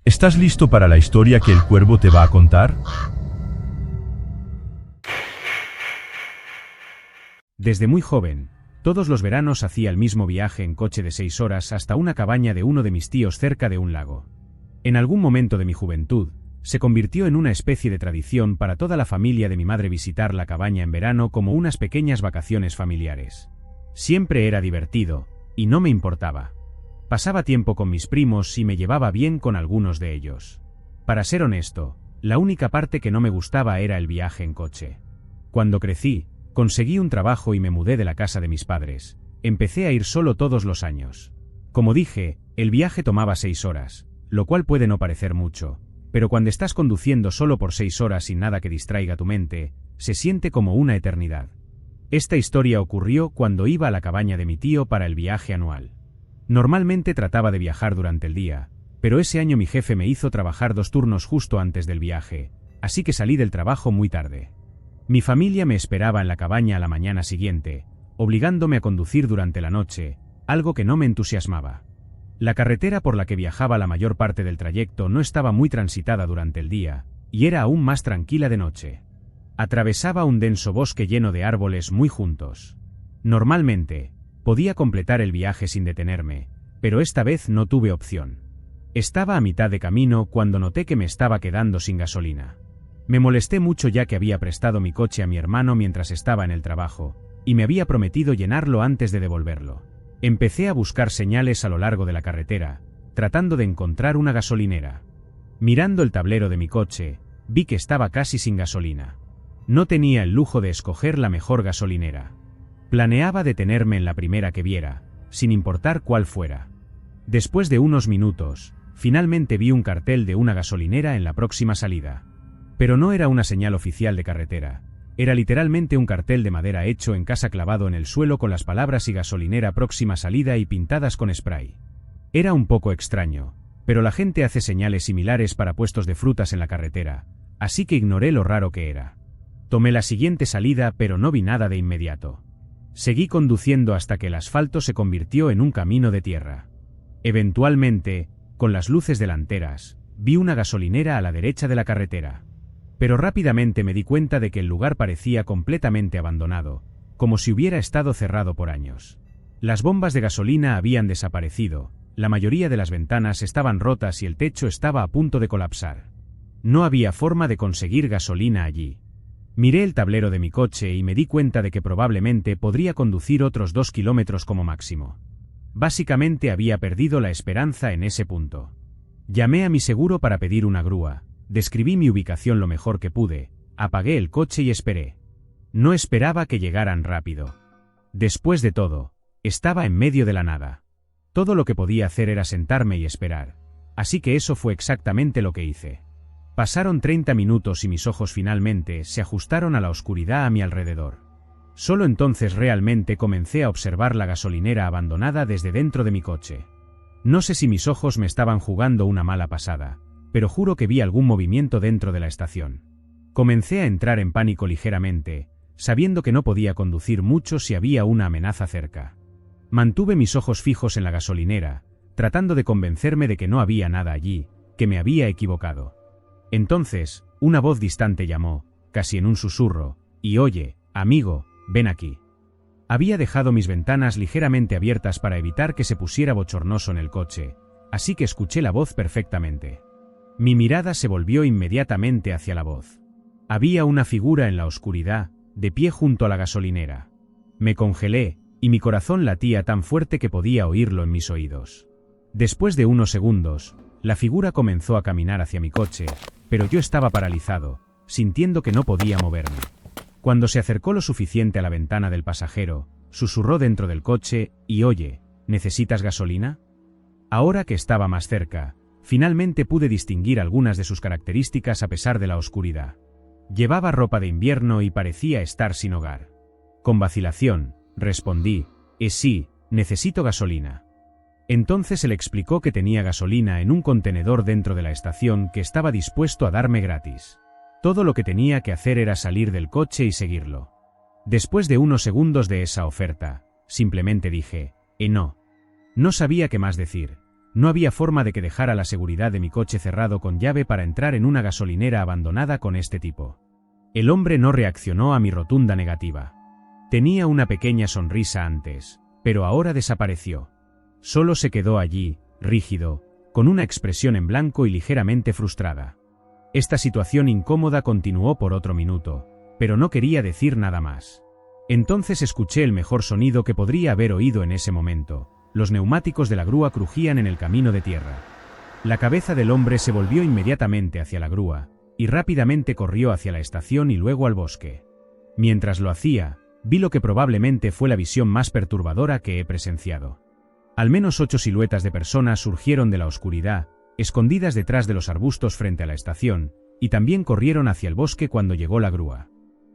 ¿Estás listo para la historia que el cuervo te va a contar? Desde muy joven, todos los veranos hacía el mismo viaje en coche de 6 horas hasta una cabaña de uno de mis tíos cerca de un lago. En algún momento de mi juventud, se convirtió en una especie de tradición para toda la familia de mi madre visitar la cabaña en verano como unas pequeñas vacaciones familiares. Siempre era divertido, y no me importaba. Pasaba tiempo con mis primos y me llevaba bien con algunos de ellos. Para ser honesto, la única parte que no me gustaba era el viaje en coche. Cuando crecí, conseguí un trabajo y me mudé de la casa de mis padres. Empecé a ir solo todos los años. Como dije, el viaje tomaba 6 horas, lo cual puede no parecer mucho, pero cuando estás conduciendo solo por 6 horas sin nada que distraiga tu mente, se siente como una eternidad. Esta historia ocurrió cuando iba a la cabaña de mi tío para el viaje anual. Normalmente trataba de viajar durante el día, pero ese año mi jefe me hizo trabajar 2 turnos justo antes del viaje, así que salí del trabajo muy tarde. Mi familia me esperaba en la cabaña a la mañana siguiente, obligándome a conducir durante la noche, algo que no me entusiasmaba. La carretera por la que viajaba la mayor parte del trayecto no estaba muy transitada durante el día, y era aún más tranquila de noche. Atravesaba un denso bosque lleno de árboles muy juntos. Normalmente, podía completar el viaje sin detenerme, pero esta vez no tuve opción. Estaba a mitad de camino cuando noté que me estaba quedando sin gasolina. Me molesté mucho ya que había prestado mi coche a mi hermano mientras estaba en el trabajo, y me había prometido llenarlo antes de devolverlo. Empecé a buscar señales a lo largo de la carretera, tratando de encontrar una gasolinera. Mirando el tablero de mi coche, vi que estaba casi sin gasolina. No tenía el lujo de escoger la mejor gasolinera. Planeaba detenerme en la primera que viera, sin importar cuál fuera. Después de unos minutos, finalmente vi un cartel de una gasolinera en la próxima salida. Pero no era una señal oficial de carretera, era literalmente un cartel de madera hecho en casa clavado en el suelo con las palabras y gasolinera próxima salida y pintadas con spray. Era un poco extraño, pero la gente hace señales similares para puestos de frutas en la carretera, así que ignoré lo raro que era. Tomé la siguiente salida pero no vi nada de inmediato. Seguí conduciendo hasta que el asfalto se convirtió en un camino de tierra. Eventualmente, con las luces delanteras, vi una gasolinera a la derecha de la carretera. Pero rápidamente me di cuenta de que el lugar parecía completamente abandonado, como si hubiera estado cerrado por años. Las bombas de gasolina habían desaparecido, la mayoría de las ventanas estaban rotas y el techo estaba a punto de colapsar. No había forma de conseguir gasolina allí. Miré el tablero de mi coche y me di cuenta de que probablemente podría conducir otros 2 kilómetros como máximo. Básicamente había perdido la esperanza en ese punto. Llamé a mi seguro para pedir una grúa, describí mi ubicación lo mejor que pude, apagué el coche y esperé. No esperaba que llegaran rápido. Después de todo, estaba en medio de la nada. Todo lo que podía hacer era sentarme y esperar, así que eso fue exactamente lo que hice. Pasaron 30 minutos y mis ojos finalmente se ajustaron a la oscuridad a mi alrededor. Solo entonces realmente comencé a observar la gasolinera abandonada desde dentro de mi coche. No sé si mis ojos me estaban jugando una mala pasada, pero juro que vi algún movimiento dentro de la estación. Comencé a entrar en pánico ligeramente, sabiendo que no podía conducir mucho si había una amenaza cerca. Mantuve mis ojos fijos en la gasolinera, tratando de convencerme de que no había nada allí, que me había equivocado. Entonces, una voz distante llamó, casi en un susurro, y oye, amigo, ven aquí. Había dejado mis ventanas ligeramente abiertas para evitar que se pusiera bochornoso en el coche, así que escuché la voz perfectamente. Mi mirada se volvió inmediatamente hacia la voz. Había una figura en la oscuridad, de pie junto a la gasolinera. Me congelé, y mi corazón latía tan fuerte que podía oírlo en mis oídos. Después de unos segundos, la figura comenzó a caminar hacia mi coche, pero yo estaba paralizado, sintiendo que no podía moverme. Cuando se acercó lo suficiente a la ventana del pasajero, susurró dentro del coche, y oye, ¿necesitas gasolina? Ahora que estaba más cerca, finalmente pude distinguir algunas de sus características a pesar de la oscuridad. Llevaba ropa de invierno y parecía estar sin hogar. Con vacilación, respondí, sí, necesito gasolina. Entonces él explicó que tenía gasolina en un contenedor dentro de la estación que estaba dispuesto a darme gratis. Todo lo que tenía que hacer era salir del coche y seguirlo. Después de unos segundos de esa oferta, simplemente dije, no. No sabía qué más decir, No había forma de que dejara la seguridad de mi coche cerrado con llave para entrar en una gasolinera abandonada con este tipo. El hombre no reaccionó a mi rotunda negativa. Tenía una pequeña sonrisa antes, pero ahora desapareció. Solo se quedó allí, rígido, con una expresión en blanco y ligeramente frustrada. Esta situación incómoda continuó por otro minuto, pero no quería decir nada más. Entonces escuché el mejor sonido que podría haber oído en ese momento. Los neumáticos de la grúa crujían en el camino de tierra. La cabeza del hombre se volvió inmediatamente hacia la grúa, y rápidamente corrió hacia la estación y luego al bosque. Mientras lo hacía, vi lo que probablemente fue la visión más perturbadora que he presenciado. Al menos 8 siluetas de personas surgieron de la oscuridad, escondidas detrás de los arbustos frente a la estación, y también corrieron hacia el bosque cuando llegó la grúa.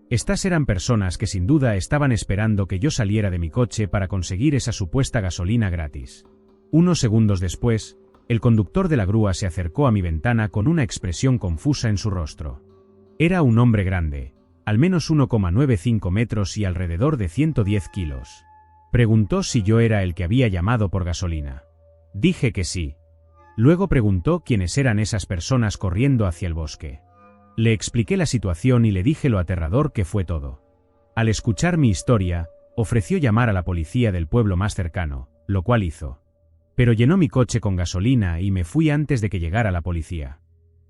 Estas eran personas que sin duda estaban esperando que yo saliera de mi coche para conseguir esa supuesta gasolina gratis. Unos segundos después, el conductor de la grúa se acercó a mi ventana con una expresión confusa en su rostro. Era un hombre grande, al menos 1,95 metros y alrededor de 110 kilos. Preguntó si yo era el que había llamado por gasolina. Dije que sí. Luego preguntó quiénes eran esas personas corriendo hacia el bosque. Le expliqué la situación y le dije lo aterrador que fue todo. Al escuchar mi historia, ofreció llamar a la policía del pueblo más cercano, lo cual hizo. Pero llenó mi coche con gasolina y me fui antes de que llegara la policía.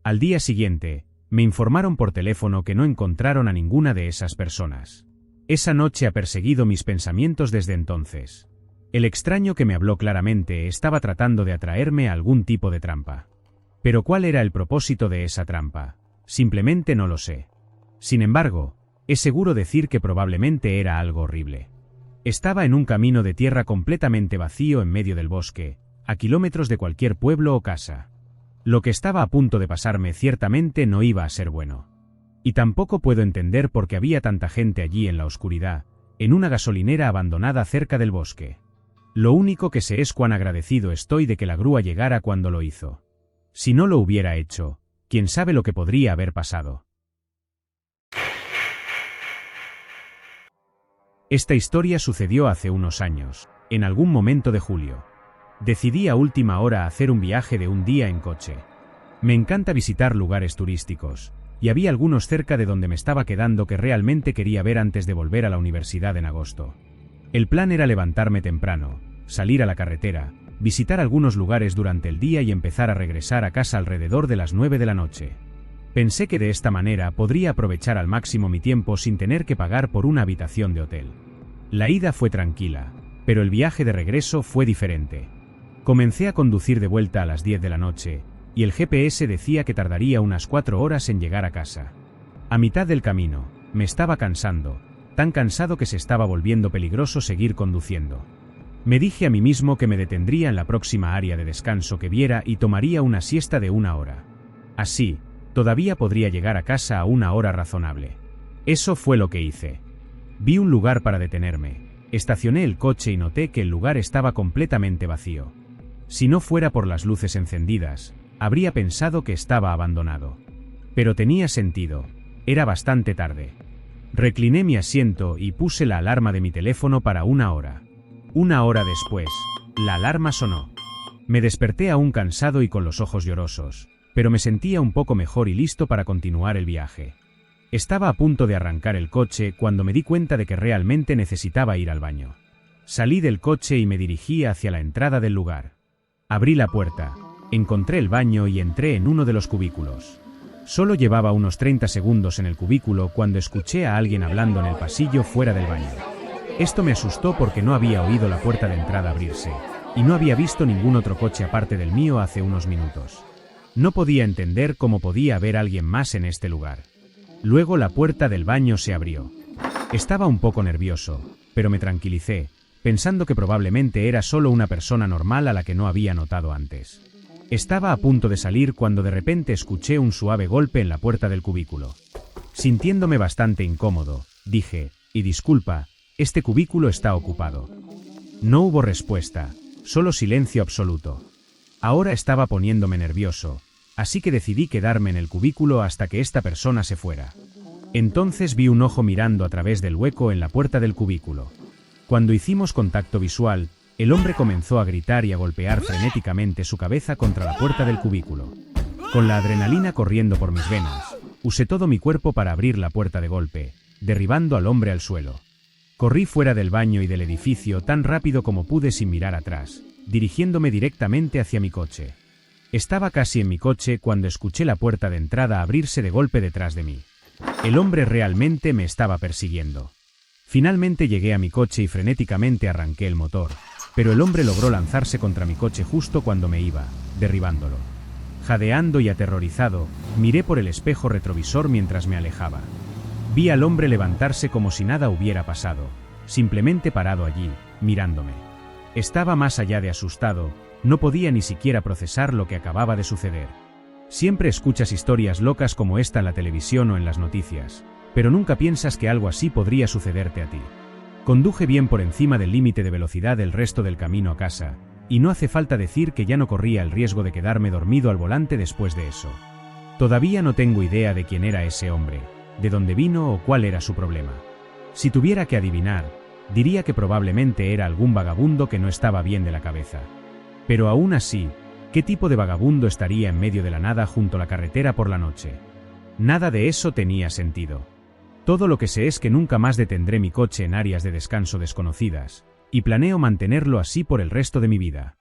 Al día siguiente, me informaron por teléfono que no encontraron a ninguna de esas personas. Esa noche ha perseguido mis pensamientos desde entonces. El extraño que me habló claramente estaba tratando de atraerme a algún tipo de trampa. Pero ¿cuál era el propósito de esa trampa? Simplemente no lo sé. Sin embargo, es seguro decir que probablemente era algo horrible. Estaba en un camino de tierra completamente vacío en medio del bosque, a kilómetros de cualquier pueblo o casa. Lo que estaba a punto de pasarme ciertamente no iba a ser bueno. Y tampoco puedo entender por qué había tanta gente allí en la oscuridad, en una gasolinera abandonada cerca del bosque. Lo único que sé es cuán agradecido estoy de que la grúa llegara cuando lo hizo. Si no lo hubiera hecho, quién sabe lo que podría haber pasado. Esta historia sucedió hace unos años, en algún momento de julio. Decidí a última hora hacer un viaje de un día en coche. Me encanta visitar lugares turísticos, y había algunos cerca de donde me estaba quedando que realmente quería ver antes de volver a la universidad en agosto. El plan era levantarme temprano, salir a la carretera, visitar algunos lugares durante el día y empezar a regresar a casa alrededor de las 9 de la noche. Pensé que de esta manera podría aprovechar al máximo mi tiempo sin tener que pagar por una habitación de hotel. La ida fue tranquila, pero el viaje de regreso fue diferente. Comencé a conducir de vuelta a las 10 de la noche, y el GPS decía que tardaría unas 4 horas en llegar a casa. A mitad del camino, me estaba cansando, tan cansado que se estaba volviendo peligroso seguir conduciendo. Me dije a mí mismo que me detendría en la próxima área de descanso que viera y tomaría una siesta de 1 hora. Así, todavía podría llegar a casa a una hora razonable. Eso fue lo que hice. Vi un lugar para detenerme, estacioné el coche y noté que el lugar estaba completamente vacío. Si no fuera por las luces encendidas, habría pensado que estaba abandonado. Pero tenía sentido, era bastante tarde. Recliné mi asiento y puse la alarma de mi teléfono para 1 hora. 1 hora después, la alarma sonó. Me desperté aún cansado y con los ojos llorosos, pero me sentía un poco mejor y listo para continuar el viaje. Estaba a punto de arrancar el coche cuando me di cuenta de que realmente necesitaba ir al baño. Salí del coche y me dirigí hacia la entrada del lugar. Abrí la puerta, encontré el baño y entré en uno de los cubículos. Solo llevaba unos 30 segundos en el cubículo cuando escuché a alguien hablando en el pasillo fuera del baño. Esto me asustó porque no había oído la puerta de entrada abrirse, y no había visto ningún otro coche aparte del mío hace unos minutos. No podía entender cómo podía haber alguien más en este lugar. Luego la puerta del baño se abrió. Estaba un poco nervioso, pero me tranquilicé, pensando que probablemente era solo una persona normal a la que no había notado antes. Estaba a punto de salir cuando de repente escuché un suave golpe en la puerta del cubículo. Sintiéndome bastante incómodo, dije, y disculpa, este cubículo está ocupado. No hubo respuesta, solo silencio absoluto. Ahora estaba poniéndome nervioso, así que decidí quedarme en el cubículo hasta que esta persona se fuera. Entonces vi un ojo mirando a través del hueco en la puerta del cubículo. Cuando hicimos contacto visual, El hombre comenzó a gritar y a golpear frenéticamente su cabeza contra la puerta del cubículo. Con la adrenalina corriendo por mis venas, usé todo mi cuerpo para abrir la puerta de golpe, derribando al hombre al suelo. Corrí fuera del baño y del edificio tan rápido como pude sin mirar atrás, dirigiéndome directamente hacia mi coche. Estaba casi en mi coche cuando escuché la puerta de entrada abrirse de golpe detrás de mí. El hombre realmente me estaba persiguiendo. Finalmente llegué a mi coche y frenéticamente arranqué el motor, pero el hombre logró lanzarse contra mi coche justo cuando me iba, derribándolo. Jadeando y aterrorizado, miré por el espejo retrovisor mientras me alejaba. Vi al hombre levantarse como si nada hubiera pasado, simplemente parado allí, mirándome. Estaba más allá de asustado, no podía ni siquiera procesar lo que acababa de suceder. Siempre escuchas historias locas como esta en la televisión o en las noticias, pero nunca piensas que algo así podría sucederte a ti. Conduje bien por encima del límite de velocidad el resto del camino a casa, y no hace falta decir que ya no corría el riesgo de quedarme dormido al volante después de eso. Todavía no tengo idea de quién era ese hombre, de dónde vino o cuál era su problema. Si tuviera que adivinar, diría que probablemente era algún vagabundo que no estaba bien de la cabeza. Pero aún así, ¿qué tipo de vagabundo estaría en medio de la nada junto a la carretera por la noche? Nada de eso tenía sentido. Todo lo que sé es que nunca más detendré mi coche en áreas de descanso desconocidas, y planeo mantenerlo así por el resto de mi vida.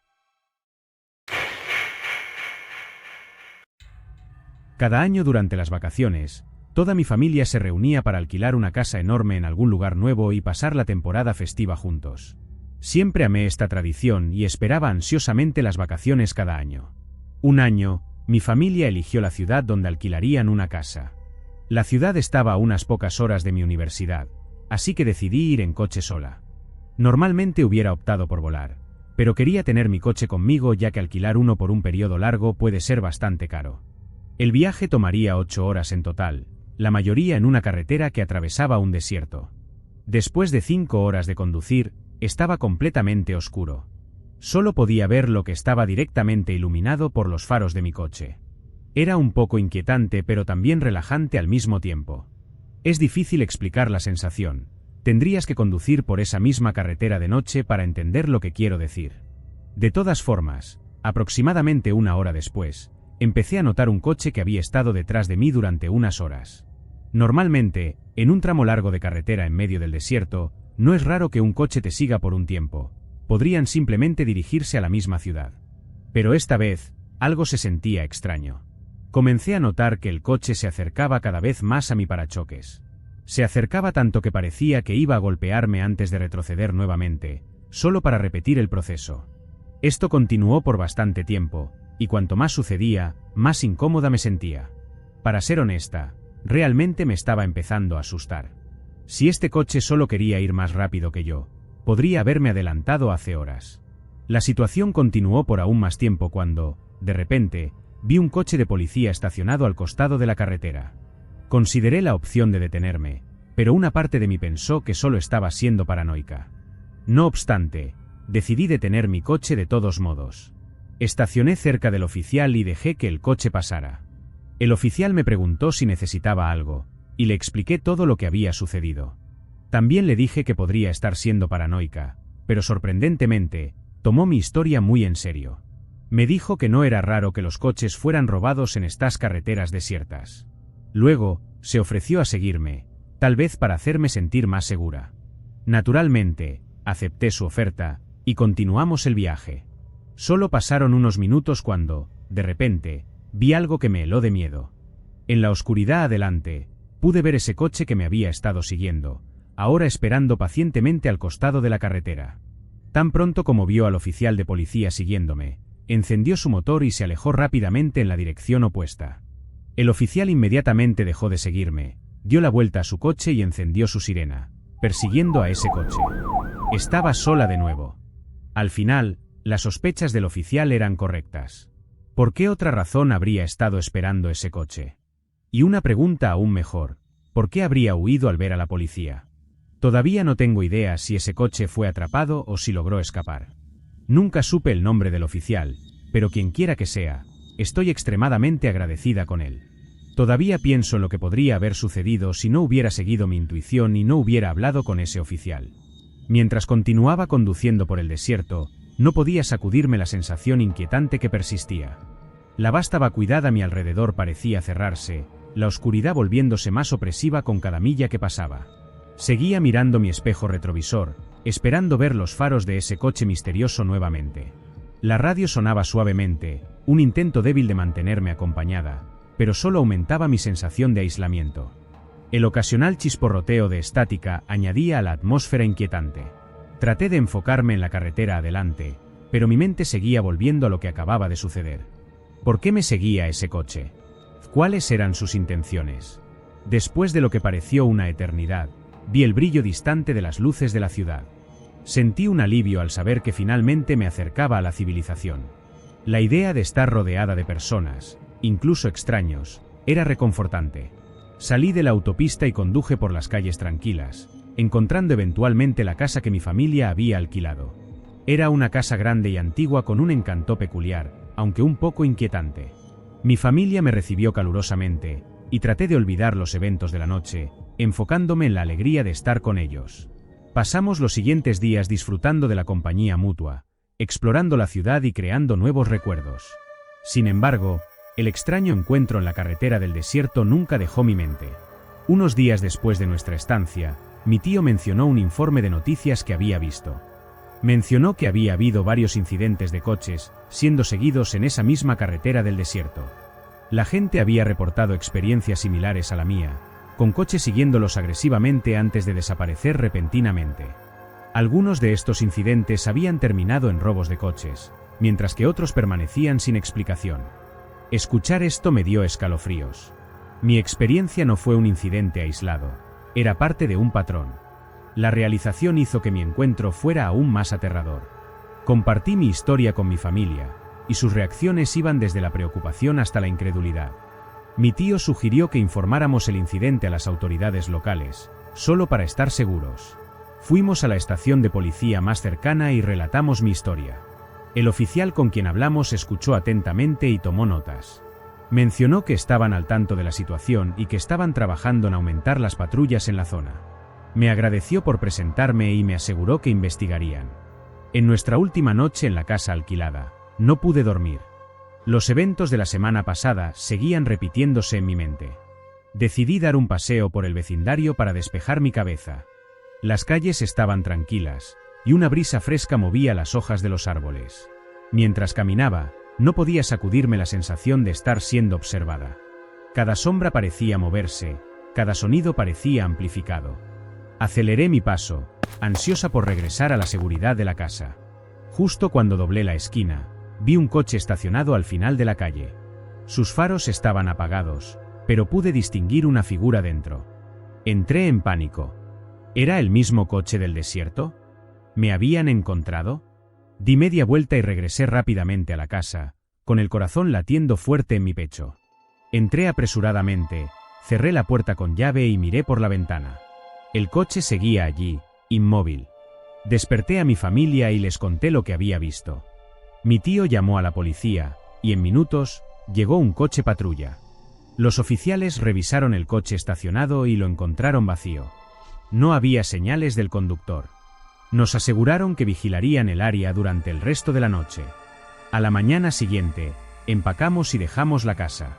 Cada año durante las vacaciones, toda mi familia se reunía para alquilar una casa enorme en algún lugar nuevo y pasar la temporada festiva juntos. Siempre amé esta tradición y esperaba ansiosamente las vacaciones cada año. Un año, mi familia eligió la ciudad donde alquilarían una casa. La ciudad estaba a unas pocas horas de mi universidad, así que decidí ir en coche sola. Normalmente hubiera optado por volar, pero quería tener mi coche conmigo ya que alquilar uno por un periodo largo puede ser bastante caro. El viaje tomaría 8 horas en total, la mayoría en una carretera que atravesaba un desierto. Después de 5 horas de conducir, estaba completamente oscuro. Solo podía ver lo que estaba directamente iluminado por los faros de mi coche. Era un poco inquietante pero también relajante al mismo tiempo. Es difícil explicar la sensación. Tendrías que conducir por esa misma carretera de noche para entender lo que quiero decir. De todas formas, aproximadamente 1 hora después, empecé a notar un coche que había estado detrás de mí durante unas horas. Normalmente, en un tramo largo de carretera en medio del desierto, no es raro que un coche te siga por un tiempo. Podrían simplemente dirigirse a la misma ciudad. Pero esta vez, algo se sentía extraño. Comencé a notar que el coche se acercaba cada vez más a mi parachoques. Se acercaba tanto que parecía que iba a golpearme antes de retroceder nuevamente, solo para repetir el proceso. Esto continuó por bastante tiempo, y cuanto más sucedía, más incómoda me sentía. Para ser honesta, realmente me estaba empezando a asustar. Si este coche solo quería ir más rápido que yo, podría haberme adelantado hace horas. La situación continuó por aún más tiempo cuando, de repente, vi un coche de policía estacionado al costado de la carretera. Consideré la opción de detenerme, pero una parte de mí pensó que solo estaba siendo paranoica. No obstante, decidí detener mi coche de todos modos. Estacioné cerca del oficial y dejé que el coche pasara. El oficial me preguntó si necesitaba algo, y le expliqué todo lo que había sucedido. También le dije que podría estar siendo paranoica, pero sorprendentemente, tomó mi historia muy en serio. Me dijo que no era raro que los coches fueran robados en estas carreteras desiertas. Luego, se ofreció a seguirme, tal vez para hacerme sentir más segura. Naturalmente, acepté su oferta, y continuamos el viaje. Solo pasaron unos minutos cuando, de repente, vi algo que me heló de miedo. En la oscuridad adelante, pude ver ese coche que me había estado siguiendo, ahora esperando pacientemente al costado de la carretera. Tan pronto como vio al oficial de policía siguiéndome, encendió su motor y se alejó rápidamente en la dirección opuesta. El oficial inmediatamente dejó de seguirme, dio la vuelta a su coche y encendió su sirena, persiguiendo a ese coche. Estaba sola de nuevo. Al final, las sospechas del oficial eran correctas. ¿Por qué otra razón habría estado esperando ese coche? Y una pregunta aún mejor, ¿por qué habría huido al ver a la policía? Todavía no tengo idea si ese coche fue atrapado o si logró escapar. Nunca supe el nombre del oficial, pero quienquiera que sea, estoy extremadamente agradecida con él. Todavía pienso en lo que podría haber sucedido si no hubiera seguido mi intuición y no hubiera hablado con ese oficial. Mientras continuaba conduciendo por el desierto, no podía sacudirme la sensación inquietante que persistía. La vasta vacuidad a mi alrededor parecía cerrarse, la oscuridad volviéndose más opresiva con cada milla que pasaba. Seguía mirando mi espejo retrovisor, esperando ver los faros de ese coche misterioso nuevamente. La radio sonaba suavemente, un intento débil de mantenerme acompañada, pero solo aumentaba mi sensación de aislamiento. El ocasional chisporroteo de estática añadía a la atmósfera inquietante. Traté de enfocarme en la carretera adelante, pero mi mente seguía volviendo a lo que acababa de suceder. ¿Por qué me seguía ese coche? ¿Cuáles eran sus intenciones? Después de lo que pareció una eternidad, vi el brillo distante de las luces de la ciudad. Sentí un alivio al saber que finalmente me acercaba a la civilización. La idea de estar rodeada de personas, incluso extraños, era reconfortante. Salí de la autopista y conduje por las calles tranquilas, encontrando eventualmente la casa que mi familia había alquilado. Era una casa grande y antigua con un encanto peculiar, aunque un poco inquietante. Mi familia me recibió calurosamente, y traté de olvidar los eventos de la noche, enfocándome en la alegría de estar con ellos. Pasamos los siguientes días disfrutando de la compañía mutua, explorando la ciudad y creando nuevos recuerdos. Sin embargo, el extraño encuentro en la carretera del desierto nunca dejó mi mente. Unos días después de nuestra estancia, mi tío mencionó un informe de noticias que había visto. Mencionó que había habido varios incidentes de coches, siendo seguidos en esa misma carretera del desierto. La gente había reportado experiencias similares a la mía, con coches siguiéndolos agresivamente antes de desaparecer repentinamente. Algunos de estos incidentes habían terminado en robos de coches, mientras que otros permanecían sin explicación. Escuchar esto me dio escalofríos. Mi experiencia no fue un incidente aislado, era parte de un patrón. La realización hizo que mi encuentro fuera aún más aterrador. Compartí mi historia con mi familia, y sus reacciones iban desde la preocupación hasta la incredulidad. Mi tío sugirió que informáramos el incidente a las autoridades locales, solo para estar seguros. Fuimos a la estación de policía más cercana y relatamos mi historia. El oficial con quien hablamos escuchó atentamente y tomó notas. Mencionó que estaban al tanto de la situación y que estaban trabajando en aumentar las patrullas en la zona. Me agradeció por presentarme y me aseguró que investigarían. En nuestra última noche en la casa alquilada, no pude dormir. Los eventos de la semana pasada seguían repitiéndose en mi mente. Decidí dar un paseo por el vecindario para despejar mi cabeza. Las calles estaban tranquilas, y una brisa fresca movía las hojas de los árboles. Mientras caminaba, no podía sacudirme la sensación de estar siendo observada. Cada sombra parecía moverse, cada sonido parecía amplificado. Aceleré mi paso, ansiosa por regresar a la seguridad de la casa. Justo cuando doblé la esquina, vi un coche estacionado al final de la calle. Sus faros estaban apagados, pero pude distinguir una figura dentro. Entré en pánico. ¿Era el mismo coche del desierto? ¿Me habían encontrado? Di media vuelta y regresé rápidamente a la casa, con el corazón latiendo fuerte en mi pecho. Entré apresuradamente, cerré la puerta con llave y miré por la ventana. El coche seguía allí, inmóvil. Desperté a mi familia y les conté lo que había visto. Mi tío llamó a la policía, y en minutos, llegó un coche patrulla. Los oficiales revisaron el coche estacionado y lo encontraron vacío. No había señales del conductor. Nos aseguraron que vigilarían el área durante el resto de la noche. A la mañana siguiente, empacamos y dejamos la casa.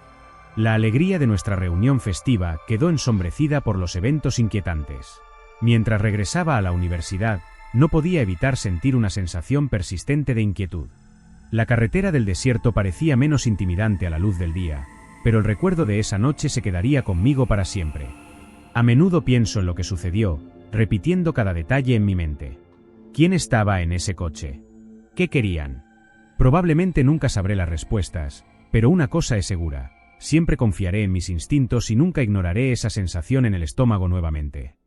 La alegría de nuestra reunión festiva quedó ensombrecida por los eventos inquietantes. Mientras regresaba a la universidad, no podía evitar sentir una sensación persistente de inquietud. La carretera del desierto parecía menos intimidante a la luz del día, pero el recuerdo de esa noche se quedaría conmigo para siempre. A menudo pienso en lo que sucedió, repitiendo cada detalle en mi mente. ¿Quién estaba en ese coche? ¿Qué querían? Probablemente nunca sabré las respuestas, pero una cosa es segura, siempre confiaré en mis instintos y nunca ignoraré esa sensación en el estómago nuevamente.